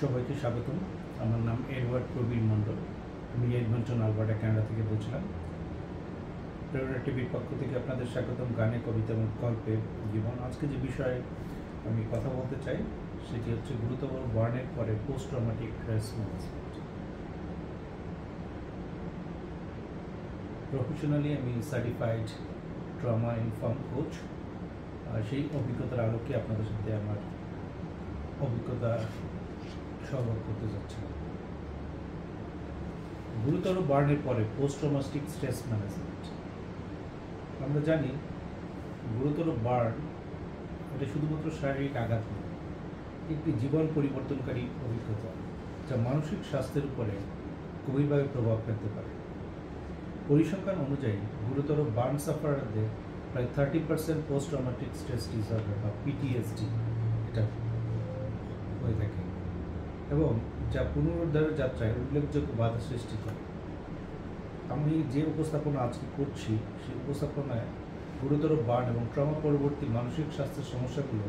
সবাইকে স্বাগতম। আমার নাম এডওয়ার্ড প্রবীর মণ্ডল। আমি এডমন্টন, আলবার্টা, কানাডা থেকে বলছিলাম। প্রেরণা টিভির পক্ষ থেকে আপনাদের স্বাগতম। গানে, কবিতা এবং গল্পে জীবন। আজকে যে বিষয়ে আমি কথা বলতে চাই সেটি হচ্ছে গুরুতর বার্নের পরে post traumatic stress management. Professionally আমি সার্টিফাইড ট্রমা ইনফর্ম কোচ। সেই অভিজ্ঞতার আলোকে আপনাদের সাথে আমার অভিজ্ঞতা সর্বত করতে যাচ্ছিলাম। গুরুতর বার্নের পরে পোস্ট ট্রমাটিক স্ট্রেস ম্যানেজমেন্ট। আমরা জানি গুরুতর বার্ন এটা শুধুমাত্র শারীরিক আঘাত নয়, একটি জীবন পরিবর্তনকারী অভিজ্ঞতা যা মানসিক স্বাস্থ্যের উপরে গভীরভাবে প্রভাব ফেলতে পারে। পরিসংখ্যান অনুযায়ী গুরুতর বার্ন সাফারারদের প্রায় 30% পোস্ট ট্রমাটিক স্ট্রেস ডিসঅর্ডার বা পিটিএসডি এটা হয়ে থাকে এবং যা পুনরুদ্ধারের যাত্রায় উল্লেখযোগ্য বাধা সৃষ্টি করে। আমি যে উপস্থাপনা আজকে করছি সেই উপস্থাপনায় গুরুতর বার্ন এবং ট্রমা পরবর্তী মানসিক স্বাস্থ্যের সমস্যাগুলো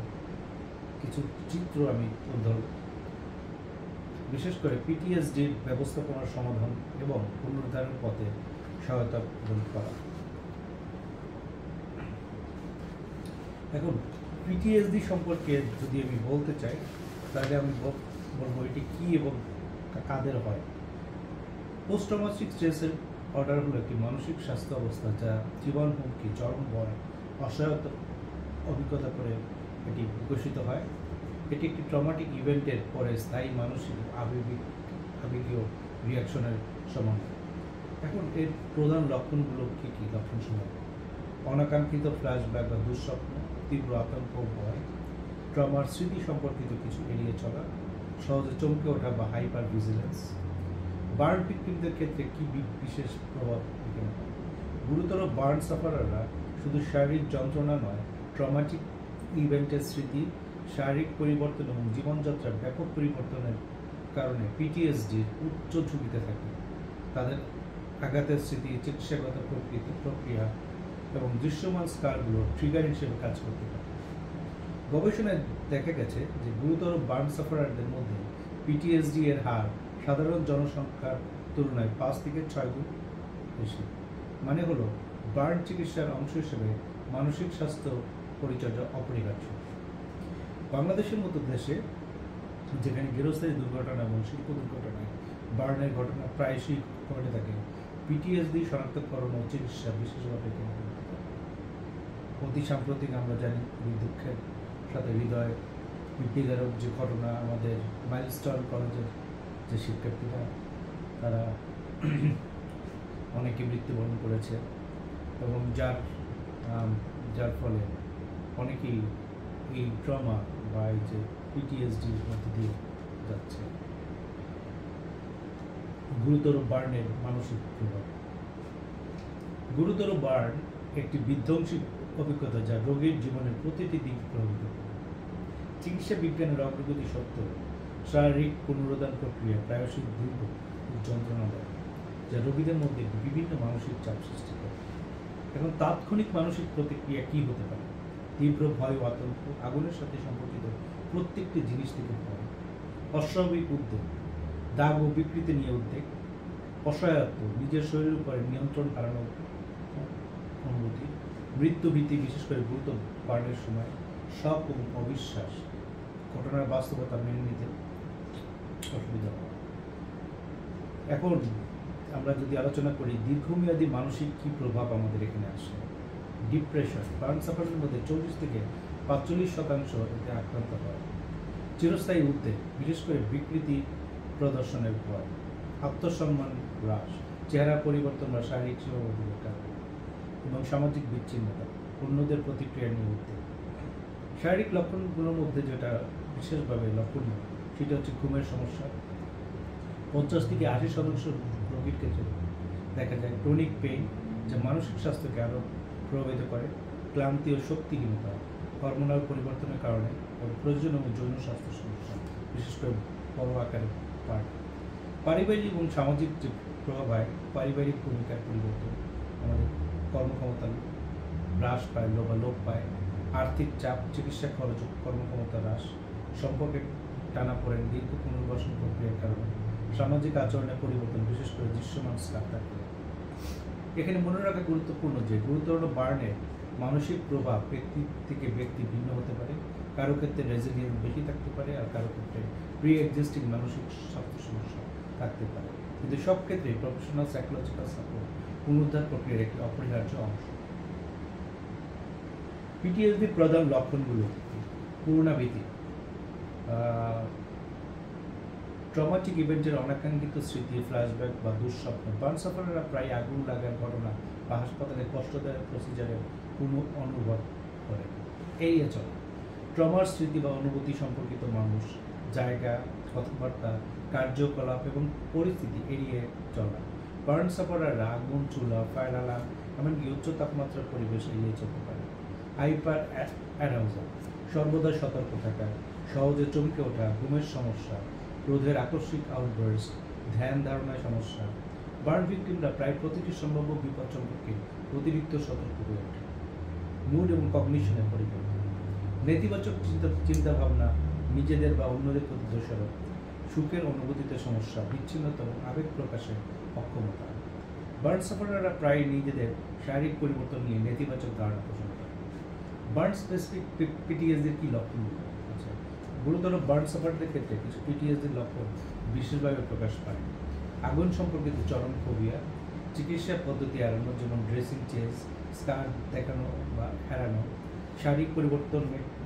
কিছু চিত্র আমি উদ্ধার, বিশেষ করে পিটিএসডির ব্যবস্থাপনার সমাধান এবং পুনরুদ্ধারের পথে সহায়তা প্রদান করা। এখন পিটিএসডি সম্পর্কে যদি আমি বলতে চাই তাহলে আমি বলবো এটি কী এবং কাদের হয়। পোস্ট ট্রমাটিক স্ট্রেসের অর্ডার হলো একটি মানসিক স্বাস্থ্য অবস্থা যা জীবন হুমকি, চরম ভয়, অসহায়তা অভিজ্ঞতা করে এটি বিকশিত হয়। এটি একটি ট্রমাটিক ইভেন্টের পরে স্থায়ী মানসিক আবেগীয় রিয়াকশনের সমান। এখন এর প্রধান লক্ষণগুলো কী কী? লক্ষণ সমূহ: অনাকাঙ্ক্ষিত ফ্ল্যাশব্যাক বা দুঃস্বপ্ন, তীব্র আতঙ্ক, ভয়, ট্রমার স্মৃতি সম্পর্কিত কিছু এড়িয়ে চলা, সহজে চমকে ওঠা বা হাইপার ভিজিলেন্স। বার্ন ভিকটিমদের ক্ষেত্রে কী বিশেষ প্রভাব এখানে হয়? গুরুতর বার্ন সাফারাররা শুধু শারীরিক যন্ত্রণা নয়, ট্রমাটিক ইভেন্টের স্মৃতি, শারীরিক পরিবর্তন এবং জীবনযাত্রার ব্যাপক পরিবর্তনের কারণে পিটিএসডির উচ্চ ঝুঁকিতে থাকে। তাদের আঘাতের স্মৃতি, চিকিৎসাগত প্রক্রিয়া এবং দৃশ্যমান স্কারগুলো ট্রিগার হিসেবে কাজ করতে পারে। গবেষণায় দেখা গেছে যে গুরুতর বার্ন সাফারারদের মধ্যে পিটিএসডি এর হার সাধারণ জনসংখ্যার তুলনায় 5 থেকে 6 গুণ বেশি। মানে হলো বার্ন চিকিৎসার অংশ হিসেবে মানসিক স্বাস্থ্য পরিচর্যা অপরিহার্য। বাংলাদেশের মতো দেশে যেখানে গৃহস্থায়ী দুর্ঘটনা এবং শিল্প দুর্ঘটনায় বার্নের ঘটনা প্রায়শই ঘটে থাকে, পিটিএসডি শনাক্তকরণ ও চিকিৎসা বিশেষভাবে অতি সাম্প্রতিক আমরা জানি খুবই দুঃখের সাথে হৃদয় বিপীড়ক যে ঘটনা, আমাদের মাইলস্টোন কলেজের যে শিক্ষার্থীরা তারা অনেকে মৃত্যুবরণ করেছে এবং যার ফলে অনেকেই এই ট্রমা বা এই যে পিটিএসডির মধ্যে দিয়ে যাচ্ছে। গুরুতর বার্নের মানসিক প্রভাব। গুরুতর বার্ন একটি বিধ্বংসী অভিজ্ঞতা যা রোগীর জীবনের প্রতিটি দিক প্রভাবিত করে। চিকিৎসা বিজ্ঞানের অগ্রগতি সত্ত্বেও শারীরিক পুনরুদ্ধার প্রক্রিয়া প্রায়শই দীর্ঘ যন্ত্রণাদায়ক, যা রোগীদের মধ্যে বিভিন্ন মানসিক চাপ সৃষ্টি করে। এখন তাৎক্ষণিক মানসিক প্রতিক্রিয়া কী হতে পারে? তীব্র ভয় ও আতঙ্ক, আগুনের সাথে সম্পর্কিত প্রত্যেকটি জিনিস থেকে ভয়, অস্বাভাবিক উদ্বেগ, দাগ ও বিকৃতি নিয়ে উদ্বেগ, অসহায়ত্ব, নিজের শরীরের উপরে নিয়ন্ত্রণ হারানোর অনুভূতি, মৃত্যুভীতি, বিশেষ করে গুরুতর বার্নের সময়, শক এবং অবিশ্বাস, ঘটনার বাস্তবতা মেনে নিতে অসুবিধা হয়। এখন আমরা যদি আলোচনা করি দীর্ঘমেয়াদী মানসিক কী প্রভাব আমাদের এখানে আসে। ডিপ্রেশন। বার্ন সাফারের মধ্যে 40 থেকে 45% এতে আক্রান্ত হয়। চিরস্থায়ী উদ্বেগ, বিশেষ করে বিকৃতি প্রদর্শনের ভয়, আত্মসম্মান হ্রাস, চেহারা পরিবর্তন বা শারীরিক সীমাবদ্ধতার কারণে, এবং সামাজিক বিচ্ছিন্নতা, অন্যদের প্রতিক্রিয়া নিয়ে উদ্বেগ। শারীরিক লক্ষণগুলোর মধ্যে যেটা বিশেষভাবে লক্ষণীয় সেটা হচ্ছে ঘুমের সমস্যা। 50 থেকে 80% রোগীর ক্ষেত্রে দেখা যায় ক্রনিক পেইন, যা মানসিক স্বাস্থ্যকে আরও প্রভাবিত করে, ক্লান্তি ও শক্তিহীনতা, হরমোনাল পরিবর্তনের কারণে এবং প্রয়োজন এবং যৌন স্বাস্থ্য সমস্যা, বিশেষ করে বড় আকারের পার্ট। পারিবারিক এবং সামাজিক যে প্রভাব হয়, পারিবারিক ভূমিকার পরিবর্তন, আমাদের কর্মক্ষমতা হ্রাস পায় বা লোপ পায়, আর্থিক চাপ, চিকিৎসা খরচ, কর্মক্ষমতা হ্রাস, সম্পর্কের টানাপোড়েন, দীর্ঘ পুনর্বাসন প্রক্রিয়ার কারণে সামাজিক আচরণের পরিবর্তন, বিশেষ করে দৃশ্যমান স্কার থাকবে। এখানে মনে রাখা গুরুত্বপূর্ণ যে গুরুতর বার্নের মানসিক প্রভাব ব্যক্তি থেকে ব্যক্তি ভিন্ন হতে পারে। কারো ক্ষেত্রে রেজিলিয়েন্স বেশি থাকতে পারে, আর কারো ক্ষেত্রে প্রি এক্সিস্টিং মানসিক স্বাস্থ্য সমস্যা থাকতে পারে। কিন্তু সব ক্ষেত্রে প্রফেশনাল সাইকোলজিক্যাল সাপোর্ট পুনরুদ্ধার প্রক্রিয়ার একটি অপরিহার্য অংশ। পিটিএসডির প্রধান লক্ষণগুলো: পুনরাবৃত্তি, ট্রমাটিক ইভেন্টের অনাকাঙ্ক্ষিত স্মৃতি, ফ্ল্যাশব্যাক বা দুঃস্বপ্ন। বার্ন সাফারাররা প্রায় আগুন লাগার ঘটনা বা হাসপাতালে কষ্টদায়ক প্রসিজারের অনুভব করে। এড়িয়ে চলা, ট্রমার স্মৃতি বা অনুভূতি সম্পর্কিত মানুষ, জায়গা, কথাবার্তা, কার্যকলাপ এবং পরিস্থিতি এড়িয়ে চলা। বার্ন সাফারাররা আগুন, চুলা, ফায়ার অ্যালার্ম, এমনকি উচ্চ তাপমাত্রার পরিবেশ এড়িয়ে চলতে পারে। হাইপার অ্যারাউজাল, সর্বদা সতর্ক থাকা, সহজে চমকে ওঠা, ঘুমের সমস্যা, ক্রোধের আকস্মিক আউটবার্স্ট, ধ্যান ধারণায় সমস্যা। বার্ন ভিকটিমরা প্রায় প্রতিটি সম্ভাব্য বিপদ সম্পর্কে অতিরিক্ত সতর্ক হয়ে ওঠে। মুড এবং কগনিশনের পরিবর্তন, নেতিবাচক চিন্তাভাবনা, নিজেদের বা অন্যদের প্রতি দোষারোপ, সুখের অনুভূতিতে সমস্যা, বিচ্ছিন্নতা এবং আবেগ প্রকাশের অক্ষমতা। বার্ন সাফারাররা প্রায় নিজেদের শারীরিক পরিবর্তন নিয়ে নেতিবাচক ধারণা পোষণ করে। বার্ন স্পেসিফিক পিটিএসডির কি লক্ষণগুলো আছে? গুরুতর বার্ন সাফারদের ক্ষেত্রে কিছু পিটিএসডির লক্ষণ বিশেষভাবে প্রকাশ পায়। আগুন সম্পর্কিত চরম ফোবিয়া, চিকিৎসা পদ্ধতি এড়ানো, যেমন ড্রেসিং চেঞ্জ, স্কার দেখানো বা এড়ানো, শারীরিক পরিবর্তন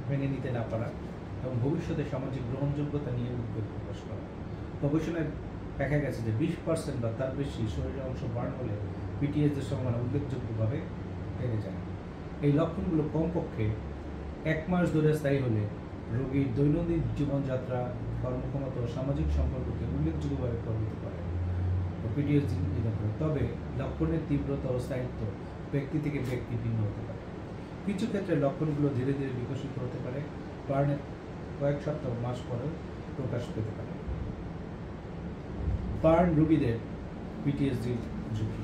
মেনে নিতে না পারা এবং ভবিষ্যতে সামাজিক গ্রহণযোগ্যতা নিয়ে উদ্বেগ প্রকাশ করা। গবেষণায় দেখা গেছে যে 20% বা তার বেশি শরীরের অংশ বার্ন হলে পিটিএসডির সম্ভাবনা উল্লেখযোগ্যভাবে বেড়ে যায়। এই লক্ষণগুলো কমপক্ষে 1 মাস ধরে স্থায়ী হলে রোগীর দৈনন্দিন জীবনযাত্রা, কর্মক্ষমতা ও সামাজিক সম্পর্ককে উল্লেখযোগ্যভাবে প্রভাবিত করে পিটিএসডি নির্ণয় করে। তবে লক্ষণের তীব্রতা ও স্থায়িত্ব ব্যক্তি থেকে ব্যক্তি ভিন্ন হতে পারে। কিছু ক্ষেত্রে লক্ষণগুলো ধীরে ধীরে বিকশিত হতে পারে, বার্নের কয়েক সপ্তাহ মাস পরেও প্রকাশ পেতে পারে। বার্ন রোগীদের পিটিএসডির ঝুঁকি।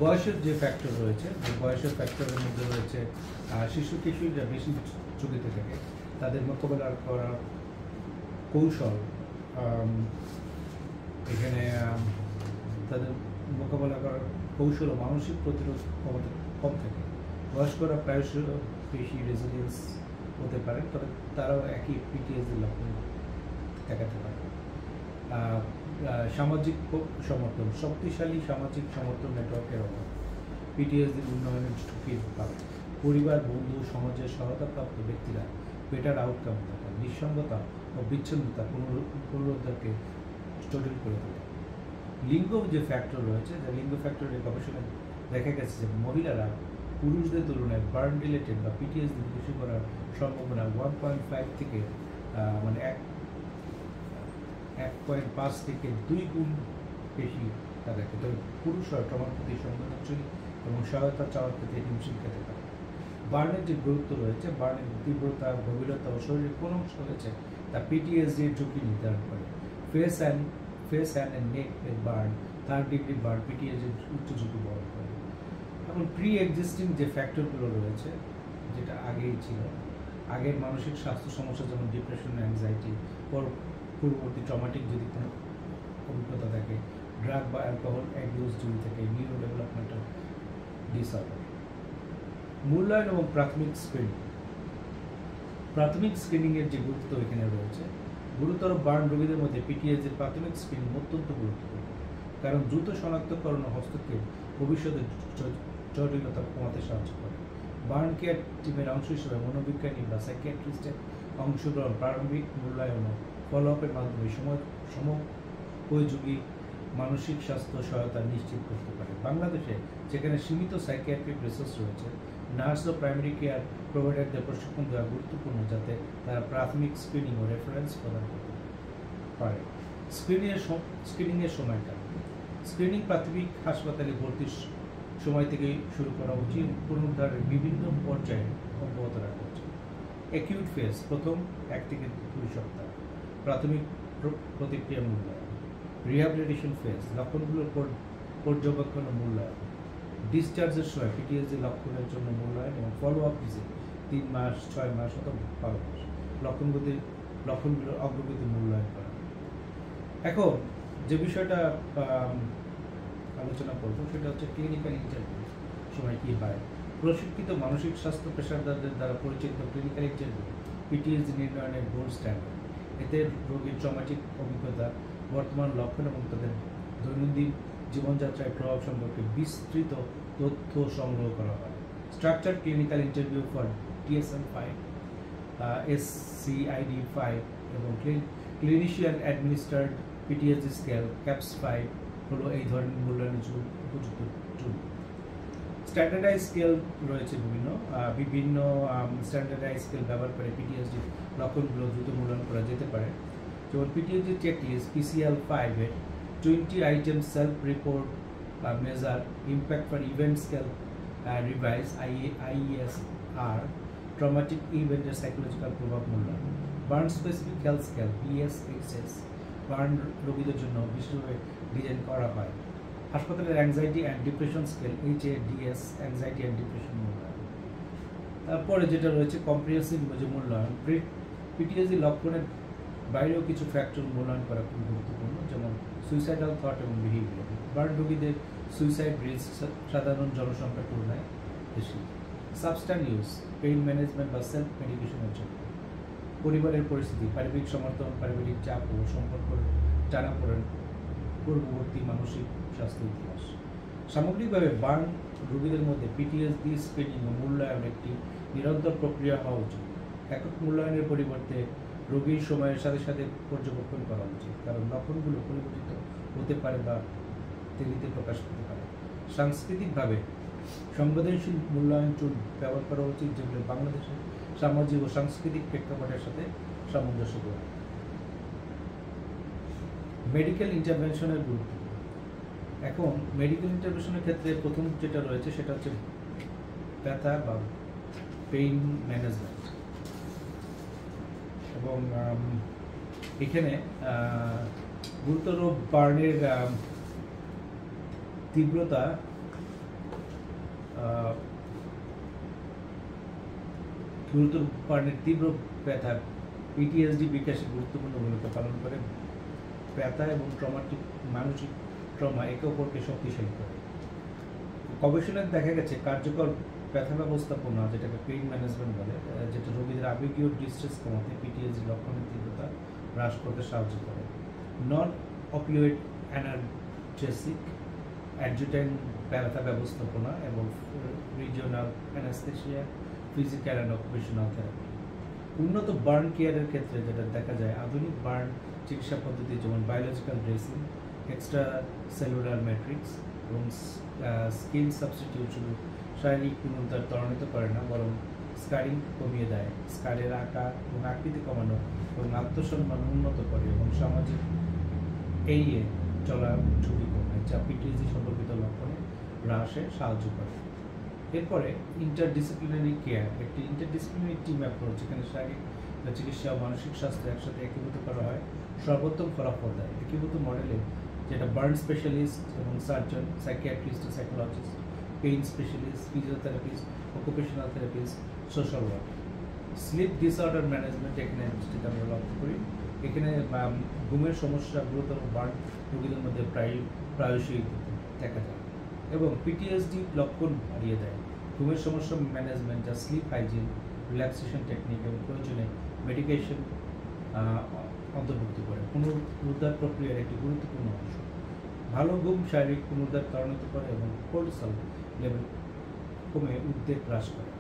বয়সের যে ফ্যাক্টর রয়েছে, যে বয়সের ফ্যাক্টরের মধ্যে রয়েছে শিশু কিশোরীরা বেশি ঝুঁকিতে থাকে। তাদের মোকাবেলা করার কৌশল, এখানে তাদের মোকাবেলা করার কৌশল ও মানসিক প্রতিরোধ ক্ষমতা কম থাকে। বয়স্করা প্রায়শ বেশি রেজিলিয়েন্স হতে পারে, তবে তারাও একই পিটিএসডির লক্ষণ দেখাতে পারে। সামাজিক সমর্থন, শক্তিশালী সামাজিক সমর্থন নেটওয়ার্কের অভাব পিটিএসডির উন্নয়নের ঝুঁকির কারণ। পরিবার, বন্ধু, সমাজের সহায়তাপ্রাপ্ত ব্যক্তিরা বেটার আউটকাম থাকে। নিঃসঙ্গতা ও বিচ্ছিন্নতা পুনরুদ্ধারকে জটিল করে তোলে। লিঙ্গ যে ফ্যাক্টর রয়েছে, যে লিঙ্গ ফ্যাক্টরের গবেষণায় দেখা গেছে যে মহিলারা পুরুষদের তুলনায় বার্ন রিলেটেড বা পিটিএসডি বেশি করার সম্ভাবনা 1.5 থেকে 1.5 থেকে 2 গুণ বেশি তাদেরকে। তবে পুরুষরা ট্রমার প্রতি সংবেদনশীল এবং সহায়তা চাওয়ার ক্ষেত্রে হিমশিম খেতে পারে। বার্নের যে গুরুত্ব রয়েছে, বার্নের তীব্রতা, গভীরতা ও শরীরের কোন অংশ রয়েছে তা পিটিএসডির ঝুঁকি নির্ধারণ করে। Face and neck burn, 3rd degree burn পিটিএসডির উচ্চ ঝুঁকি বহন করে। এখন প্রি এক্সিস্টিং যে ফ্যাক্টরগুলো রয়েছে, যেটা আগেই ছিল, আগের মানসিক স্বাস্থ্য সমস্যা যেমন ডিপ্রেশন, অ্যাংজাইটি, পূর্ববর্তী ট্রমাটিক যদি কোনো অভিজ্ঞতা থাকে, ড্রাগ বা অ্যালকোহল অ্যাবিউজ যদি থাকে, নিউরো ডেভেলপমেন্টাল ডিসঅর্ডার। মূল্যায়ন এবং প্রাথমিক স্ক্রিনিং। প্রাথমিক স্ক্রিনিংয়ের যে গুরুত্ব এখানে রয়েছে, গুরুতর বার্ন রোগীদের মধ্যে পিটিএসডির প্রাথমিক স্ক্রিনিং অত্যন্ত গুরুত্বপূর্ণ, কারণ দ্রুত শনাক্তকরণ ও হস্তক্ষেপ ভবিষ্যতে জটিলতা কমাতে সাহায্য করে। বার্ন কেয়ার টিমের অংশ হিসেবে মনোবিজ্ঞানী বা সাইকিয়াট্রিস্টের অংশগ্রহণ প্রারম্ভিক মূল্যায়ন ও ফলো আপের মাধ্যমে সময়োপযোগী মানসিক স্বাস্থ্য সহায়তা নিশ্চিত করতে পারে। বাংলাদেশে যেখানে সীমিত সাইকিয়াট্রিক রিসোর্স রয়েছে, নার্স ও প্রাইমারি কেয়ার প্রোভাইডারদের প্রশিক্ষণ দেওয়া গুরুত্বপূর্ণ, যাতে তারা প্রাথমিক স্ক্রিনিং ও রেফারেন্স প্রদান করতে পারে। স্ক্রিনিংয়ের সময়টা। স্ক্রিনিং প্রাথমিক হাসপাতালে ভর্তির সময় থেকেই শুরু করা উচিত, পুনরুদ্ধারের বিভিন্ন পর্যায়ে অব্যাহত রাখা উচিত। অ্যাকিউট ফেজ, প্রথম 1 থেকে 2 সপ্তাহ, প্রাথমিক প্রতিক্রিয়া মূল্যায়ন। রিহ্যাবিলিটেশন ফেজ, লক্ষণগুলোর পর্যবেক্ষণ ও মূল্যায়ন। ডিসচার্জের সময় পিটিএসডি লক্ষণের জন্য মূল্যায়ন এবং ফলো আপ ভিজিট 3 মাস, 6 মাস অথবা 12 মাস। লক্ষণগুলোর অগ্রগতি মূল্যায়ন করা। এখন যে বিষয়টা আলোচনা করব সেটা হচ্ছে ক্লিনিক্যাল ইন্টারভিউ সময় কি হয়। প্রশিক্ষিত মানসিক স্বাস্থ্য পেশাদারদের দ্বারা পরিচালিত ক্লিনিক্যাল ইন্টারভিউ পিটিএসডি নির্ণয়নের গোল্ড স্ট্যান্ডার্ড। এতে রোগীর ট্রমাটিক অভিজ্ঞতা, বর্তমান লক্ষণ এবং তাদের দৈনন্দিন জীবনযাত্রায় প্রভাব সম্পর্কে বিস্তৃত তথ্য সংগ্রহ করা হয়। Structure clinical interview for DSM-5, SCID-5 এবং ক্লিনিশিয়ান অ্যাডমিনিস্ট্রার্ড PTSD স্কেল CAPS-5 হলো এই ধরনের মূল্যায়নের উপযুক্ত টুল। স্ট্যান্ডার্ডাইজ স্কেল রয়েছে বিভিন্ন স্ট্যান্ডার্ডাইজ স্কেল ব্যবহার করে PTSD লক্ষণগুলো দ্রুত মূল্যায়ন করা যেতে পারে। যেমন PTSD চেকলিস্ট PCL-5 এর 20 item self report measure impact for event scale revise IESR traumatic ইভেন্টের সাইকোলজিক্যাল প্রভাব মূল্যায়ন। Burn specific health scale BSHS burn রোগীদের জন্য বিশেষভাবে ডিজাইন করা হয়। হাসপাতালের anxiety and depression scale HADS anxiety and depression মূল্যায়ন। তারপরে যেটা রয়েছে কম্প্রিহেন্সিভ মূল্যায়ন। PTSD লক্ষণের বাইরেও কিছু ফ্যাক্টর মূল্যায়ন করা খুব গুরুত্বপূর্ণ, যেমন সুইসাইডাল থট এবং বিহেভিয়ার। বার্ন রোগীদের সুইসাইড রিস্ক সাধারণ জনসংখ্যার তুলনায় বেশি। সাবস্ট্যান্স ইউজ, পেইন ম্যানেজমেন্ট বা সেলফ মেডিকেশনের জন্য। পরিবারের পরিস্থিতি, পারিবারিক সমর্থন, পারিবারিক চাপ ও সম্পর্ক টানাপোড়েন, পূর্ববর্তী মানসিক স্বাস্থ্য ইতিহাস। সামগ্রিকভাবে বার্ন রোগীদের মধ্যে PTSD স্ক্রিনিং ও মূল্যায়ন একটি নিরন্তর প্রক্রিয়া হওয়া উচিত। একক মূল্যায়নের পরিবর্তে রোগীর সময়ের সাথে সাথে পর্যবেক্ষণ করা উচিত, কারণ লক্ষণগুলো পরিবর্তিত হতে পারে বা দেরিতে প্রকাশ পেতে পারে। সাংস্কৃতিকভাবে সংবেদনশীল মূল্যায়ন টুল ব্যবহার করা উচিত, যেগুলো বাংলাদেশের সামাজিক ও সাংস্কৃতিক প্রেক্ষাপটের সাথে সামঞ্জস্যপূর্ণ। মেডিকেল ইন্টারভেনশনের গুরুত্ব। এখন মেডিকেল ইন্টারভেনশনের ক্ষেত্রে প্রথম যেটা রয়েছে সেটা হচ্ছে ব্যথা বা পেইন ম্যানেজমেন্ট। এবং এখানে গুরুতর বার্নের তীব্রতা তীব্র ব্যথা PTSD বিকাশে গুরুত্বপূর্ণ ভূমিকা পালন করে। ব্যথা এবং ট্রমাটিক মানসিক ট্রমা একে অপরকে শক্তিশালী করে। গবেষণায় দেখা গেছে কার্যকর ব্যথা ব্যবস্থাপনা, যেটাকে পেইন ম্যানেজমেন্ট বলে, যেটা রোগীদের আবেগীয় ডিস্ট্রেস কমাতে, PTSD লক্ষণের তীব্রতা হ্রাস করতে সাহায্য করে। নন অপিওয়েড অ্যানালজেসিক অ্যাডজুটেন্ট ব্যথা ব্যবস্থাপনা এবং regional anaesthesia, physical and occupational therapy. উন্নত বার্ন কেয়ারের ক্ষেত্রে যেটা দেখা যায়, আধুনিক বার্ন চিকিৎসা পদ্ধতি যেমন biological dressing, extra cellular matrix এবং স্কিন সাবস্টিটিউট শুধু শারীরিক পুনরুদ্ধার ত্বরান্বিত করে না, বরং স্কারিং কমিয়ে দেয়, স্কারের আকার এবং আকৃতি কমানো এবং আত্মসম্মান উন্নত করে এবং সামাজিক এড়িয়ে চলার ঝুঁকি কমায়, যা PTSD সম্পর্কিত লক্ষণে হ্রাসে সাহায্য করে। এরপরে ইন্টারডিসিপ্লিনারি কেয়ার, একটি ইন্টারডিসিপ্লিনারি টিম অ্যাপ্রোচ, যেখানে শারীরিক চিকিৎসা ও মানসিক স্বাস্থ্য একসাথে একীভূত করা হয়, সর্বোত্তম ফলাফল দেয়। একীভূত মডেলে যেটা বার্ন স্পেশালিস্ট এবং surgeon, psychiatrist, psychologist, pain specialist, physiotherapist, occupational therapist, social work. Sleep disorder management এখানে যেটা আমরা লক্ষ্য করি, এখানে ঘুমের সমস্যা গুরুতর বার্ন রোগীদের মধ্যে প্রায়শই দেখা যায় এবং PTSD লক্ষণ বাড়িয়ে দেয়। ঘুমের সমস্যা ম্যানেজমেন্ট, যা স্লিপ হাইজিন, রিল্যাক্সেশন টেকনিক এবং প্রয়োজনে মেডিকেশন অন্তর্ভুক্ত করে, পুনরুদ্ধার প্রক্রিয়ার একটি গুরুত্বপূর্ণ অংশ। ভালো ঘুম শারীরিক পুনরুদ্ধার ত্বরান্বিত করে এবং কোর্টিসল লেভেল কমে উদ্বেগ হ্রাস করে।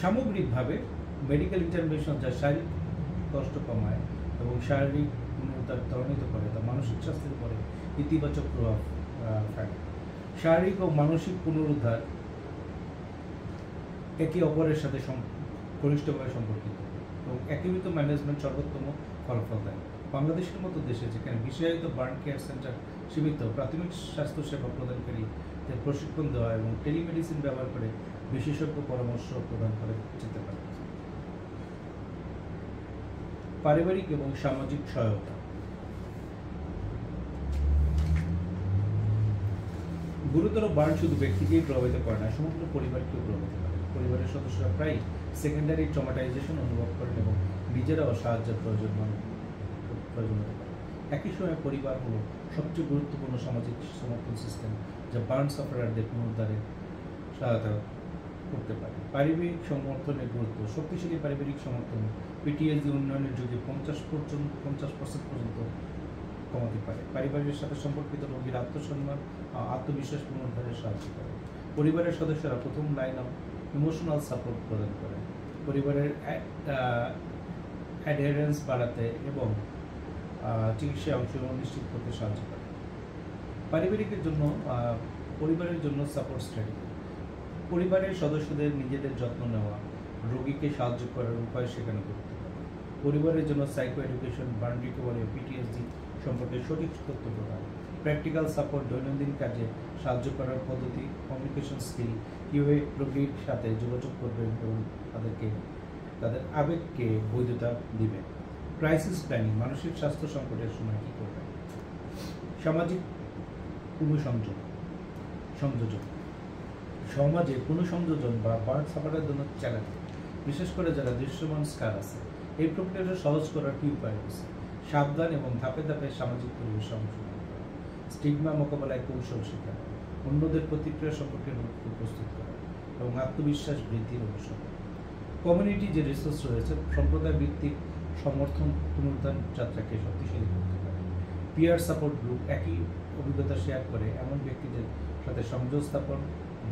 সামগ্রিকভাবে মেডিকেল ইন্টারভেনশন যা শারীরিক কষ্ট কমায় এবং শারীরিক পুনরুদ্ধার ত্বরান্বিত করে, তা মানসিক স্বাস্থ্যের উপরে ইতিবাচক প্রভাব ফেলে। শারীরিক ও মানসিক পুনরুদ্ধার একে অপরের সাথে ঘনিষ্ঠভাবে সম্পর্কিত এবং একীভূত ম্যানেজমেন্ট সর্বোত্তম ফলাফল দেয়। বাংলাদেশের মতো দেশে, যেখানে বিশেষায়িত বার্ন কেয়ার সেন্টার সীমিত, প্রাথমিক স্বাস্থ্যসেবা প্রদানকারীদের প্রশিক্ষণ দেওয়া এবং টেলিমেডিসিন ব্যবহার করে বিশেষজ্ঞ পরামর্শ প্রদান করা যেতে পারে। পারিবারিক এবং সামাজিক সহায়তা। গুরুতর বার্ন শুধু ব্যক্তিকেই প্রভাবিত করে না, সমগ্র পরিবারকেও প্রভাবিত করে। পরিবারের সদস্যরা প্রায় সেকেন্ডারি ট্রমাটাইজেশন অনুভব করেন এবং নিজেরাও সাহায্যের প্রয়োজন হতে পারে। একই সময় পরিবার হলো সবচেয়ে গুরুত্বপূর্ণ সামাজিক সমর্থন সিস্টেম, যা বার্ন সাফারারদের পুনরুদ্ধারে সহায়তা করতে পারে। পারিবারিক সমর্থনের গুরুত্ব। শক্তিশালী পারিবারিক সমর্থন পিটিএসডি উন্নয়নের যুগে 50% পর্যন্ত কমাতে পারে। পরিবারের সাথে সম্পর্কিত রোগীর আত্মসম্মান আত্মবিশ্বাস পুনরুদ্ধারে সাহায্য করে। পরিবারের সদস্যরা প্রথম লাইন অফ ইমোশনাল সাপোর্ট প্রদান করে। পরিবারের অ্যাডহেরেন্স বাড়াতে এবং চিকিৎসায় অংশগ্রহণ নিশ্চিত করতে সাহায্য করে। পরিবারের জন্য সাপোর্ট স্ট্র্যাটেজি। পরিবারের সদস্যদের নিজেদের যত্ন নেওয়া, রোগীকে সাহায্য করার উপায় শেখানো করতে পারে। পরিবারের জন্য psycho education, burn recovery, PTSD সম্পর্কে সঠিক তথ্য প্রদান। প্র্যাকটিক্যাল সাপোর্ট, দৈনন্দিন কাজে সাহায্য করার পদ্ধতি, কমিউনিকেশন স্কিল, কীভাবে রোগীর সাথে যোগাযোগ করবেন এবং তাদের আবেগকে বৈধতা দিবেন। ক্রাইসিস প্ল্যানিং, মানসিক স্বাস্থ্য সংকটের সময় কী করবেন। সামাজিক সংযোজন। সমাজে পুনঃসংযোজন বা বার্ন সাফারের জন্য চ্যালেঞ্জ, বিশেষ করে যারা দৃশ্যমান স্কার আছে। এই প্রক্রিয়াটা সহজ করার কী উপায় আছে? সাবধান এবং ধাপে ধাপে সামাজিক পরিবেশ অংশগ্রহণ করা, স্টিগমা মোকাবেলায় কৌশল শেখানো, অন্যদের প্রতিক্রিয়া সম্পর্কে প্রস্তুত করা এবং আত্মবিশ্বাস বৃদ্ধির অনুসরণ। কমিউনিটি যে রিসোর্স রয়েছে, সম্প্রদায় ভিত্তিক সমর্থন পুনরুদ্ধার যাত্রাকে শক্তিশালী করতে পারে। পিয়ার সাপোর্ট গ্রুপ একই অভিজ্ঞতা শেয়ার করে এমন ব্যক্তিদের সাথে সংযোগ স্থাপন,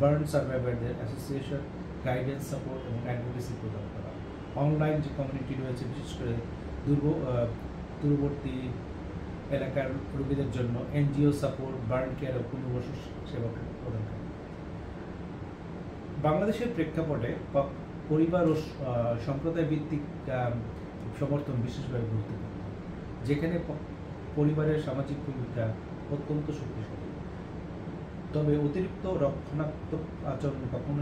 বার্ন সার্ভাইভারদের অ্যাসোসিয়েশন, গাইডেন্স সাপোর্ট এবং অ্যাডভোকেসি প্রদান করা। অনলাইন যে কমিউনিটি রয়েছে, বিশেষ করে দূরবর্তী এলাকার রোগীদের জন্য এনজিও সাপোর্ট, বার্ন কেয়ার ও পুনর্বাসন সেবা প্রদান করে। বাংলাদেশের প্রেক্ষাপটে পরিবার ও সম্প্রদায় ভিত্তিক সমর্থন বিশেষভাবে গুরুত্বপূর্ণ, যেখানে পরিবারের সামাজিক ভূমিকা অত্যন্ত শক্তিশালী। তবে অতিরিক্ত রক্ষণাত্মক আচরণ কখনো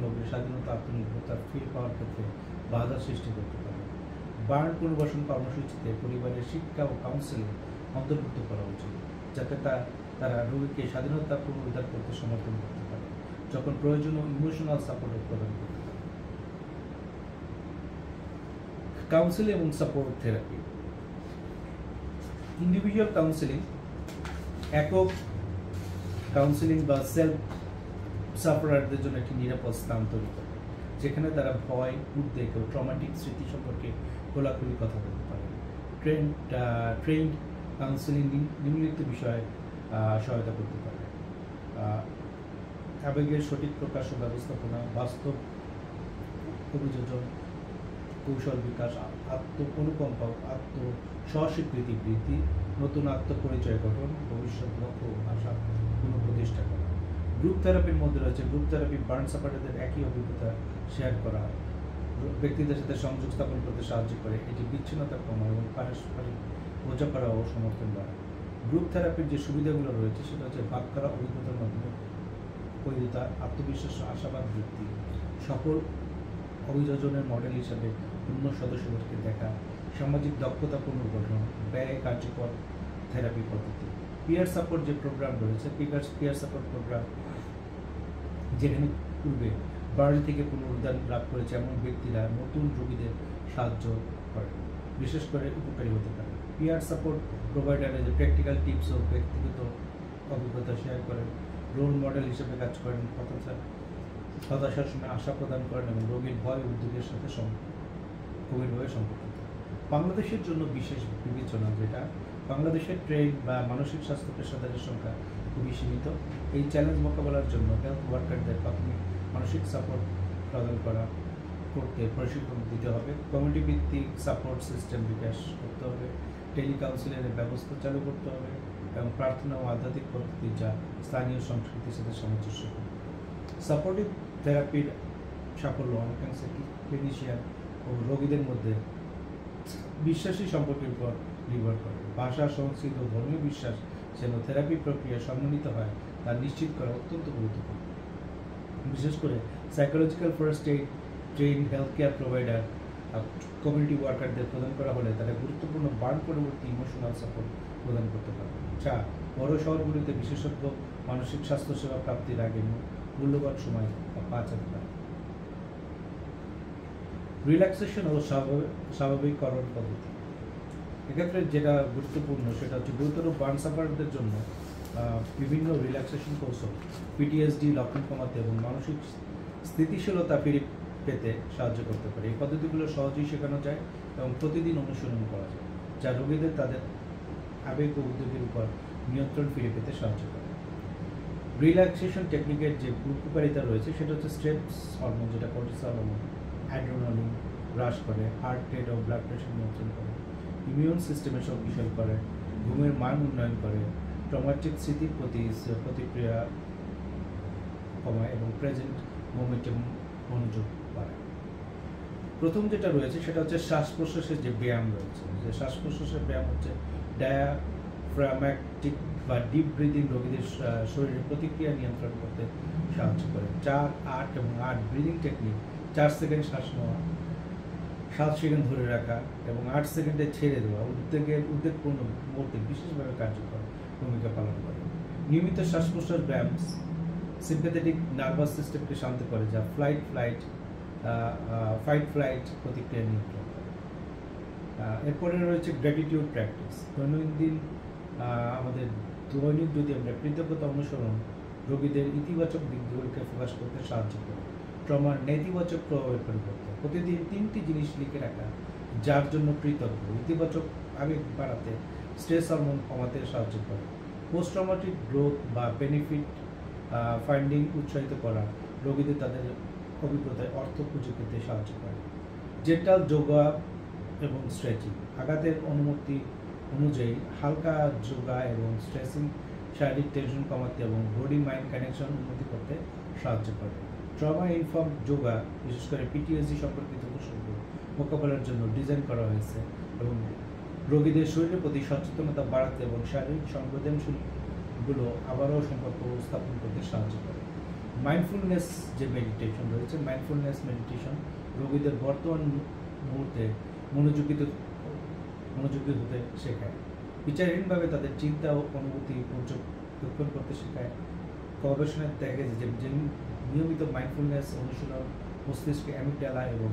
লোকের স্বাধীনতা, আত্মনির্ভরতা ফিরে পাওয়ার ক্ষেত্রে বাধা সৃষ্টি করতে পারে। বার্ন পুনর্বাসন কর্মসূচিতে পরিবারের শিক্ষা ও কাউন্সেলিং অন্তর্ভুক্ত করা উচিত, যাতে তারা রোগীকে স্বাধীনতা পুনরুদ্ধার করতে সমর্থন করতে পারে, যখন প্রয়োজনীয় ইমোশনাল সাপোর্ট প্রদান করতে পারে। কাউন্সেলিং এবং সাপোর্ট থেরাপি। ইন্ডিভিজুয়াল কাউন্সেলিং, একক কাউন্সেলিং বা সেলফ সাফারারদের জন্য একটি নিরাপদ স্থান তৈরি করে, যেখানে তারা ভয়, উদ্বেগ ও ট্রমাটিক স্মৃতি সম্পর্কে খোলাখুলি কথা বলতে পারে। ট্রেন্ড কাউন্সেলিং নিম্নলিখিত বিষয়ে সহায়তা করতে পারে: আবেগের সঠিক প্রকাশ ও ব্যবস্থাপনা, বাস্তব অভিযোজন, কৌশল বিকাশ, অনুকম্পা, স্বস্বীকৃতি বৃদ্ধি, নতুন আত্মপরিচয় গঠন, ভবিষ্যৎ লক্ষ্য ও আশা পুনঃপ্রতিষ্ঠা করা। গ্রুপ থেরাপির মধ্যে রয়েছে গ্রুপ থেরাপি, বার্ন সাফারারদের একই অভিজ্ঞতা শেয়ার করা, ব্যক্তিদের সাথে সংযোগ স্থাপন করতে সাহায্য করে। এটি বিচ্ছিন্নতা কমায় এবং পারস্পরিক বোঝাপড়া ও সমর্থন বাড়ায়। গ্রুপ থেরাপির যে সুবিধাগুলো রয়েছে সেটা হচ্ছে ভাগ করা অভিজ্ঞতার মাধ্যমে বৈধতা, আত্মবিশ্বাস ও আশাবাদ বৃদ্ধি, সফল অভিযোজনের মডেল হিসাবে অন্য সদস্যদেরকে দেখা, সামাজিক দক্ষতা পুনর্গঠন, ব্যয় কার্যকর থেরাপি পদ্ধতি। পিয়ার সাপোর্ট যে প্রোগ্রাম রয়েছে, পিয়ার সাপোর্ট প্রোগ্রাম যেখানে পূর্বে বার্ন থেকে পুনরুদ্ধার লাভ করেছে এমন ব্যক্তিরা নতুন রোগীদের সাহায্য করে, বিশেষ করে উপকারী হতে পারে। পিয়ার সাপোর্ট প্রোভাইডারে যে প্র্যাকটিক্যাল টিপস ও ব্যক্তিগত অভিজ্ঞতা শেয়ার করেন, রোল মডেল হিসেবে কাজ করেন, হতাশার সময় আশা প্রদান করেন এবং রোগীর ভয় উদ্যোগের সাথে গভীরভাবে সম্পর্কিত। বাংলাদেশের জন্য বিশেষ বিবেচনা, যেটা বাংলাদেশের ট্রেন বা মানসিক স্বাস্থ্য পেশাদারের সংখ্যা খুবই সীমিত। এই চ্যালেঞ্জ মোকাবেলার জন্য হেলথ ওয়ার্কারদের প্রাথমিক মানসিক সাপোর্ট প্রদান করতে প্রশিক্ষণ দিতে হবে, কমিউনিটি ভিত্তিক সাপোর্ট সিস্টেম বিকাশ করতে হবে, টেলিকাউন্সিলিংয়ের ব্যবস্থা চালু করতে হবে এবং প্রার্থনা ও আধ্যাত্মিক পদ্ধতি যা স্থানীয় সংস্কৃতির সাথে সামঞ্জস্য করবে। সাপোর্টিভ থেরাপির সাফল্য অনেকাংশে ক্লিনিশিয়ান ও রোগীদের মধ্যে বিশ্বাসী সম্পর্কের উপর নির্ভর করে। ভাষা, সংস্কৃতি ও ধর্মীয় বিশ্বাস যেন থেরাপি প্রক্রিয়া সম্মানিত হয় তা নিশ্চিত করা অত্যন্ত গুরুত্বপূর্ণ। বিশেষ করে psychological first aid train health care provider community ওয়ার্কারদের প্রদান করা হলে তারা গুরুত্বপূর্ণ বার্ন পরবর্তী ইমোশনাল সাপোর্ট প্রদান করতে পারবে, যা বড় শহরগুলিতে বিশেষজ্ঞ মানসিক স্বাস্থ্য সেবা প্রাপ্তির আগে মূল্যবান সময় বাঁচাতে পারে। রিল্যাক্সেশন হলো স্বাভাবিককরণ পদ্ধতি। এক্ষেত্রে যেটা গুরুত্বপূর্ণ সেটা হচ্ছে গুরুতর বার্ন সাফারদের জন্য বিভিন্ন রিল্যাক্সেশন কৌশল পিটিএসডি লক্ষণ কমাতে এবং মানসিক স্থিতিশীলতা ফিরে পেতে সাহায্য করতে পারে। এই পদ্ধতিগুলো সহজেই শেখানো যায় এবং প্রতিদিন অনুশীলন করা যায়, যা রোগীদের তাদের আবেগ ও উদ্যোগের উপর নিয়ন্ত্রণ ফিরে পেতে সাহায্য করে। রিল্যাক্সেশন টেকনিকের যে উপকারিতা রয়েছে সেটা হচ্ছে স্ট্রেস হরমোন, যেটা কর্টিসল হরমোন, অ্যাড্রেনালিন হ্রাস করে, হার্ট রেট ও ব্লাড প্রেশার নিয়ন্ত্রণ করে, ইমিউন সিস্টেমে শক্তিশালী করে, ঘুমের মান উন্নয়ন করে, ট্রমাটিক স্মৃতির প্রতি প্রতিক্রিয়া কমায় এবং প্রেজেন্ট মোমেন্টে মনোযোগ বাড়ায়। প্রথম যেটা রয়েছে সেটা হচ্ছে শ্বাস প্রশ্বাসের যে ব্যায়াম রয়েছে। যে শ্বাস প্রশ্বাসের ব্যায়াম হচ্ছে ডায়াফ্রাগম্যাটিক বা ডিপ ব্রিদিং রোগীদের শরীরের প্রতিক্রিয়া নিয়ন্ত্রণ করতে সাহায্য করে। 4, 8 এবং 8 ব্রিদিং টেকনিক, 4 সেকেন্ড শ্বাস নেওয়া, 7 সেকেন্ড ধরে রাখা এবং 8 সেকেন্ডে ছেড়ে দেওয়া উদ্বেগপূর্ণ মুহূর্তে বিশেষভাবে কার্যকর ভূমিকা পালন করে। নিয়মিত শ্বাস প্রশ্বাস ব্যায়াম সিম্প্যাথেটিক নার্ভাস সিস্টেমকে শান্ত করে, যা ফাইট ফ্লাইট প্রতিক্রিয়া নিয়ন্ত্রণ করে। এরপরে রয়েছে গ্র্যাটিটিউড প্র্যাকটিস। আমাদের দৈনিক যদি আমরা কৃতজ্ঞতা অনুসরণ রোগীদের ইতিবাচক দিকগুলোকে ফোকাস করতে সাহায্য করে। ট্রমার নেতিবাচক প্রভাবের পরিবর্তন, প্রতিদিন 3টি জিনিস লিখে রাখা যার জন্য কৃতজ্ঞ, ইতিবাচক আবেগ বাড়াতে, স্ট্রেস হরমোন কমাতে সাহায্য করে। পোস্ট ট্রমাটিক গ্রোথ বা বেনিফিট ফাইন্ডিং উৎসাহিত করা, রোগীদের তাদের অভিজ্ঞতায় অর্থ খুঁজে পেতে সাহায্য করে। জেন্টাল যোগা এবং স্ট্রেচিং, আঘাতের অনুমতি অনুযায়ী হালকা যোগা এবং স্ট্রেচিং শারীরিক টেনশন কমাতে এবং বডি মাইন্ড কানেকশন উন্নতি করতে সাহায্য করে। ট্রমা ইনফর্মড যোগা বিশেষ করে পিটিএসডি সম্পর্কিত কৌশলগুলো মোকাবেলার জন্য ডিজাইন করা হয়েছে এবং রোগীদের শরীরের প্রতি সচেতনতা বাড়াতে এবং শারীরিক সংবেদনশীলগুলো আবারও সম্পর্ক স্থাপন করতে সাহায্য করে। মাইন্ডফুলনেস যে মেডিটেশন রয়েছে, মাইন্ডফুলনেস মেডিটেশন রোগীদের বর্তমান মুহূর্তে মনোযোগী হতে শেখায়, বিচারহীনভাবে তাদের চিন্তা ও অনুভূতি পর্যবেক্ষণ করতে শেখায়। গবেষণায় দেখা গেছে যে নিয়মিত মাইন্ডফুলনেস অনুশীলন মস্তিষ্কে অ্যামিগডালা এবং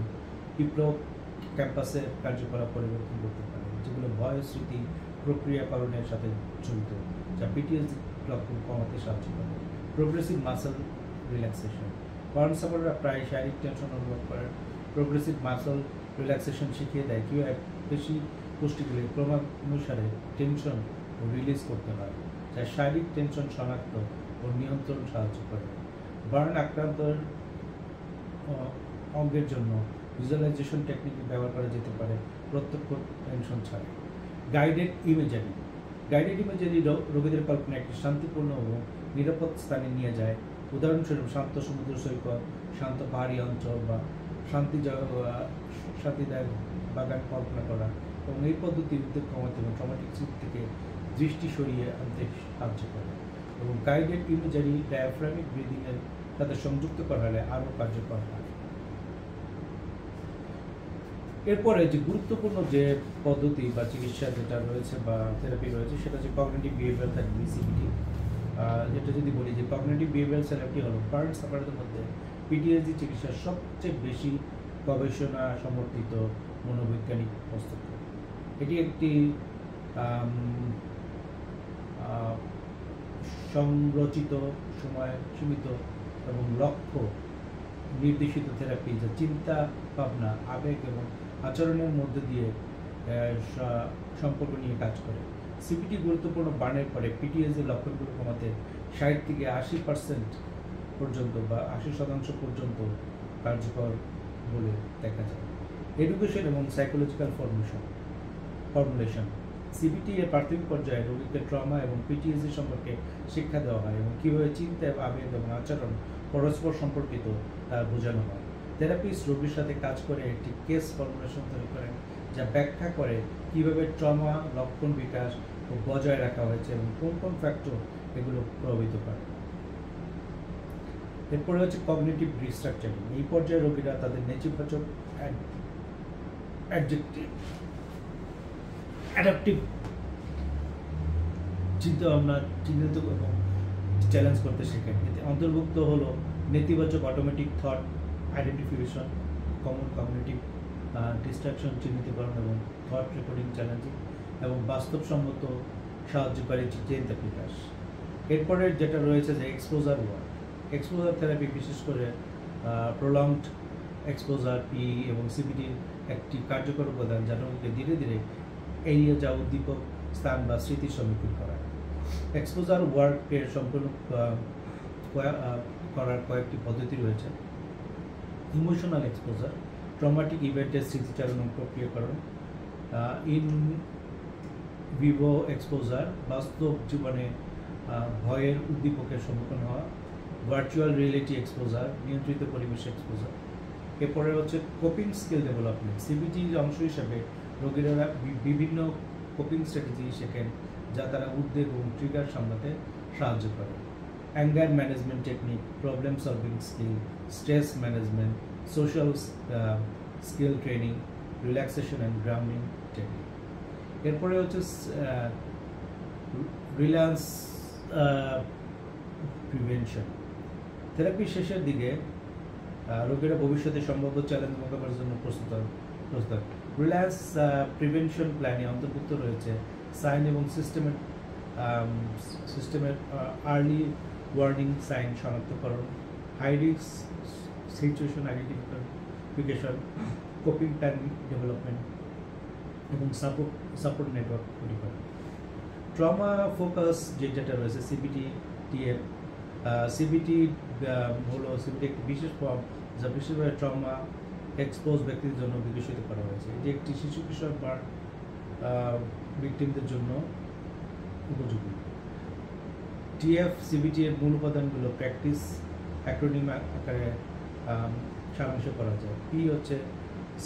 হিপোক্যাম্পাসের কার্যকলাপ পরিবর্তন করতে পারে, যেগুলো ভয় স্মৃতি প্রক্রিয়াকরণের সাথে জড়িত, যা পিটিএসডি লক্ষণ কমাতে সাহায্য করে। প্রোগ্রেসিভ মাসল রিল্যাক্সেশন, বার্ন সাফাররা প্রায় শারীরিক টেনশন অনুভব করেন। প্রোগ্রেসিভ মাসল রিল্যাক্সেশন শিখিয়ে দেয় কীভাবে পেশি গোষ্ঠীগুলি ক্রমানুসারে টেনশন ও রিলিজ করতে হয়, যা শারীরিক টেনশন শনাক্ত ও নিয়ন্ত্রণ সাহায্য করে। বার্ন আক্রান্ত অঙ্গের জন্য ভিজুয়ালাইজেশন টেকনিক ব্যবহার করা যেতে পারে প্রত্যক্ষ টেনশন ছাড়া। গাইডেড ইমেজারি রোগীদের কল্পনা একটি শান্তিপূর্ণ ও নিরাপদ স্থানে নিয়ে যায়। উদাহরণস্বরূপ শান্ত সমুদ্র সৈকত, শান্ত পাহাড়ি অঞ্চল বা শান্তিদায়ক বাগান কল্পনা করা এবং এই পদ্ধতি উদ্বেগ কমাতে এবং ট্রমাটিক স্মৃতি থেকে দৃষ্টি সরিয়ে আনতে সাহায্য করে। এবং গাইডেড ইমেজারি ডায়াফ্রামিক ব্রিদিংয়ের সাথে সংযুক্ত করা হলে আরও কার্যকর হয়। এরপরে যে গুরুত্বপূর্ণ যে পদ্ধতি বা চিকিৎসা যেটা রয়েছে বা থেরাপি রয়েছে সেটা হচ্ছে কগনিটিভ বিহেভিয়ারাল থেরাপি, সিবিটি। যেটা যদি বলি যে কগনিটিভ বিহেভিয়ারাল থেরাপি হলো বার্ন সাফারদের মধ্যে পিটিএসডি চিকিৎসার সবচেয়ে বেশি গবেষণা সমর্থিত মনোবৈজ্ঞানিক হস্তক্ষেপ। এটি একটি সংরচিত, সময় সীমিত এবং লক্ষ্য নির্দেশিত থেরাপি, যা চিন্তা ভাবনা, আবেগ এবং আচরণের মধ্যে দিয়ে সম্পর্ক নিয়ে কাজ করে। সিপিটি গুরুত্বপূর্ণ বার্নের পরে পিটিএসডি লক্ষণগুলো কমাতে 60 থেকে 80% পর্যন্ত বা 80% পর্যন্ত কার্যকর বলে দেখা যায়। এডুকেশন এবং সাইকোলজিক্যাল ফর্মুলেশন, সিবিটি এর প্রাথমিক পর্যায়ে রোগীকে ট্রমা এবং পিটিএসডি সম্পর্কে শিক্ষা দেওয়া হয় এবং কীভাবে চিন্তা, আবেগ এবং আচরণ পরস্পর সম্পর্কিত তা বোঝানো হয়। থেরাপিস্ট রোগীর সাথে কাজ করে একটি কেস ফর্মুলেশন তৈরি করেন, যা ব্যাখ্যা করে কীভাবে ট্রমা লক্ষণ বিকাশ ও বজায় রাখা হয়েছে এবং কোন কোন ফ্যাক্টর এগুলো প্রভাবিত করে। এরপরে হচ্ছে কগনিটিভ রিস্ট্রাকচারিং। এই পর্যায়ে রোগীরা তাদের নেতিবাচক অ্যাডাপটিভ চিন্তাভাবনা চিহ্নিত এবং চ্যালেঞ্জ করতে শেখেন। এতে অন্তর্ভুক্ত হলো নেতিবাচক automatic thought identification, common cognitive distraction চিহ্নিতকরণ এবং থট রেকর্ডিং চ্যালেঞ্জিং এবং বাস্তবসম্মত সাহায্যকারী চিন্তা বিকাশ। এরপরে যেটা রয়েছে যে এক্সপোজার ওয়ার্ক। এক্সপোজার থেরাপি বিশেষ করে প্রলংড এক্সপোজার পি এবং সিবিটির একটি কার্যকর উপাদান যা রোগীকে ধীরে ধীরে এড়িয়ে যাওয়া উদ্দীপক স্থান বা স্মৃতির সম্মুখীন করায়। এক্সপোজার ওয়ার্কের সম্পূর্ণ করার কয়েকটি পদ্ধতি রয়েছে। ইমোশনাল এক্সপোজার, ট্রমাটিক ইভেন্টের স্মৃতিচারণ ও প্রক্রিয়াকরণ। ইন ভিভো এক্সপোজার, বাস্তব জীবনে ভয়ের উদ্দীপকের সম্মুখীন হওয়া। ভার্চুয়াল রিয়েলিটি এক্সপোজার, নিয়ন্ত্রিত পরিবেশ এক্সপোজার। এরপরে হচ্ছে কোপিং স্কিল ডেভেলপমেন্ট। সিবিটির অংশ হিসেবে রোগীরা বিভিন্ন কোপিং স্ট্র্যাটেজি শেখেন যা তারা উদ্বেগ এবং ট্রিগার সামলাতে সাহায্য করে। Anger management technique, problem solving skill, stress management, social skill training, relaxation and grounding technique. এরপরে হচ্ছে রিল্যান্স প্রিভেনশন। থেরাপির শেষের দিকে রোগীরা ভবিষ্যতে সম্ভাব্য চ্যালেঞ্জ মোকাবেলার জন্য প্রস্তুত। রিল্যান্স প্রিভেনশন প্ল্যানে অন্তর্ভুক্ত রয়েছে সাইন এবং সিস্টেমের আর্লি ওয়ার্নিং সাইন শনাক্তকরণ, high risk situation identification, coping plan development এবং সাপোর্ট নেটওয়ার্ক তৈরি করা। ট্রমা ফোকাস যেটা রয়েছে সিবিটি-টিএফ। সিবিটি হলো সিবিটি একটি বিশেষ ফর্ম যা বিশেষভাবে ট্রমা এক্সপোজ ব্যক্তিদের জন্য বিকশিত করা হয়েছে। এটি একটি শিশু কিশোর বা ভিকটিমদের জন্য উপযোগী। টিএফ সিবিটি এর মূল উপাদানগুলো প্র্যাকটিস অ্যাক্রোনিম আকারে সারাংশ করা যায়। পি হচ্ছে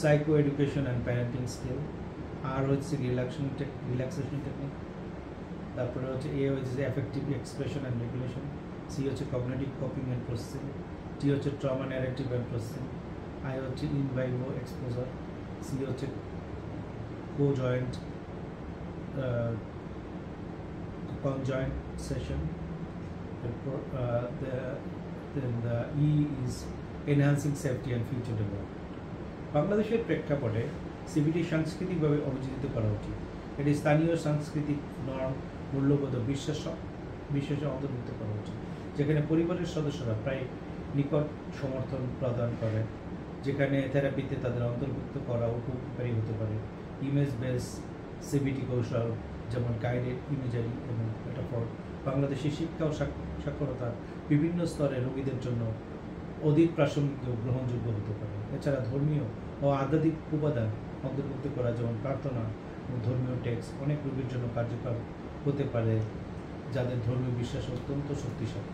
psycho education and parenting skill. R হচ্ছে রিল্যাক্সেশন টেকনিক। তারপরে হচ্ছে এ হচ্ছে effective expression and regulation. C হচ্ছে cognitive coping and processing. T হচ্ছে trauma narrative and processing. I হচ্ছে ইন ভাইভো এক্সপোজার। সি হচ্ছে co-joint conjoint session. Then the E is enhancing safety and future development. বাংলাদেশের প্রেক্ষাপটে CBT সাংস্কৃতিকভাবে অভিযোজিত করা উচিত। এটি স্থানীয় সাংস্কৃতিক নর্ম, মূল্যবোধ ও বিশ্বাসে অন্তর্ভুক্ত করা উচিত, যেখানে পরিবারের সদস্যরা প্রায় নিকট সমর্থন প্রদান করে, যেখানে থেরাপিতে তাদের অন্তর্ভুক্ত করা উপকারী হতে পারে। ইমেজ বেস সিবিটি কৌশল যেমন গাইডেড ইমেজারি এবং মেটাফর বাংলাদেশের শিক্ষা ও সাক্ষরতার বিভিন্ন স্তরে রোগীদের জন্য অধিক প্রাসঙ্গিক ও গ্রহণযোগ্য হতে পারে। এছাড়া ধর্মীয় ও আধ্যাত্মিক উপাদান অন্তর্ভুক্ত করা যেমন প্রার্থনা ও ধর্মীয় টেক্সট অনেক রোগীর জন্য কার্যকর হতে পারে যাদের ধর্মীয় বিশ্বাস অত্যন্ত শক্তিশালী।